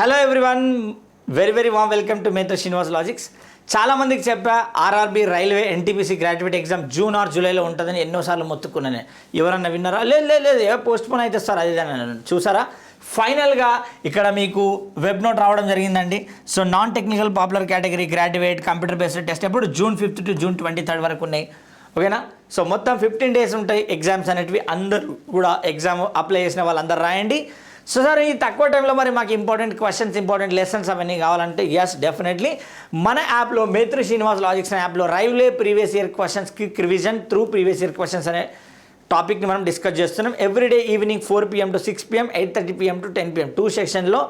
Hello everyone, very warm welcome to మేత్ర Srinivas logics. చాలామందికి చెప్పా RRB railway NTPC graduate exam June or జూలైలో ఉంటుందని ఎన్నోసార్లు మొత్తుకున్నాను. ఎవరన్నా విన్నారా? లేదు పోస్ట్ పోన్ అయితే సార్ అది చూసారా. ఫైనల్గా ఇక్కడ మీకు వెబ్ నోట్ రావడం జరిగిందండి. So non technical popular category graduate computer based test ఎప్పుడు June 5th to June 23rd వరకు ఉన్నాయి. ఓకేనా? సో మొత్తం 15 days ఉంటాయి ఎగ్జామ్స్ అనేటివి. అందరూ కూడా ఎగ్జామ్ అప్లై చేసిన వాళ్ళందరూ రాయండి. సో సార్ ఈ తక్కువ టైంలో మరి మాకు ఇంపార్టెంట్ క్వశ్చన్స్, ఇంపార్టెంట్ లెసన్స్ అవన్నీ కావాలంటే ఎస్ డెఫినెట్లీ మన యాప్లో మేత్రి శ్రీనివాస్ లాజిక్స్ అనే యాప్లో railway previous year questions quick revision through previous year questions అనే టాపిక్ని మనం డిస్కస్ చేస్తున్నాం. Everyday evening 4 PM to 6 PM, 8:30 PM to 10 PM 2 సెషన్లో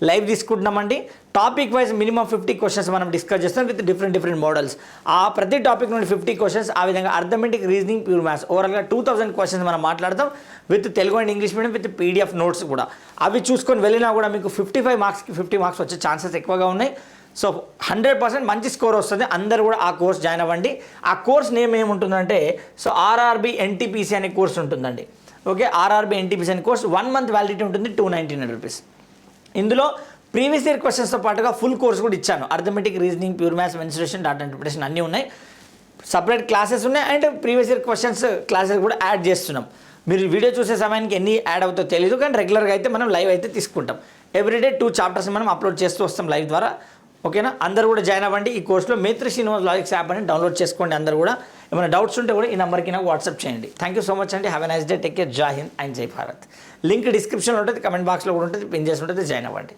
లైవ్ తీసుకుంటున్నామండి. టాపిక్ వైజ్ మినిమం 50 క్వశ్చన్స్ మనం డిస్కస్ చేస్తాం విత్ డిఫరెంట్ మోడల్స్. ఆ ప్రతి టాపిక్ నుండి 50 క్వశ్చన్స్, ఆ విధంగా అర్థమెటిక్, రీజనింగ్, ప్యూర్ మ్యాథ్స్ ఓవరాల్గా 2000 క్వశ్చన్స్ మనం మాట్లాడతాం with Telugu and English medium with PDF notes కూడా. అవి చూసుకొని వెళ్ళినా కూడా మీకు 55 మార్క్స్కి 50 మార్క్స్ వచ్చే ఛాన్సెస్ ఎక్కువగా ఉన్నాయి. సో 100% మంచి స్కోర్ వస్తుంది. అందరూ కూడా ఆ కోర్స్ జాయిన్ అవ్వండి. ఆ కోర్స్ నేమ్ ఏముంటుందంటే సో ఆర్ఆర్బీ ఎన్టీపీసీ అనే కోర్స్ ఉంటుందండి. ఓకే, ఆర్ఆర్బీ ఎన్టీపీసీ అనే కోర్స్ 1 month వ్యాలిడిటీ ఉంటుంది, 299 rupees. ఇందులో ప్రీవియస్ ఇయర్ క్వశ్చన్స్తో పాటుగా ఫుల్ కోర్స్ కూడా ఇచ్చాను. Arithmetic, reasoning, pure maths, mensuration, data interpretation అన్నీ ఉన్నాయి. సపరేట్ క్లాసెస్ ఉన్నాయి and previous year questions classes కూడా యాడ్ చేస్తున్నాం. మీరు వీడియో చూసే సమయానికి ఎన్ని యాడ్ అవుతాయో తెలియదు, కానీ రెగ్యులర్గా అయితే మనం లైవ్ అయితే తీసుకుంటాం. ఎవ్రీడే 2 chapters మనం అప్లోడ్ చేస్తూ వస్తాం లైవ్ ద్వారా. ఓకేనా? అందరూ కూడా జాయిన్ అవ్వండి. ఈ కోర్సులో మేత్రి శ్రీనివాస్ లాజిక్స్ యాప్ అని డౌన్లోడ్ చేసుకోండి. అందరూ కూడా ఏమైనా డౌట్స్ ఉంటే కూడా ఈ నెంబర్కి నాకు వాట్సాప్ చేయండి. థ్యాంక్ యూ సో మచ్ అండి. Have a nice day. Take care. జై హింద్ అండ్ జై భారత్. లింక్ డిస్క్రిప్షన్లో ఉంటుంది, కమెంట్ బాక్స్లో కూడా ఉంటుంది, పిన్ చేసి ఉంటుంది. జాయిన్ అవ్వండి.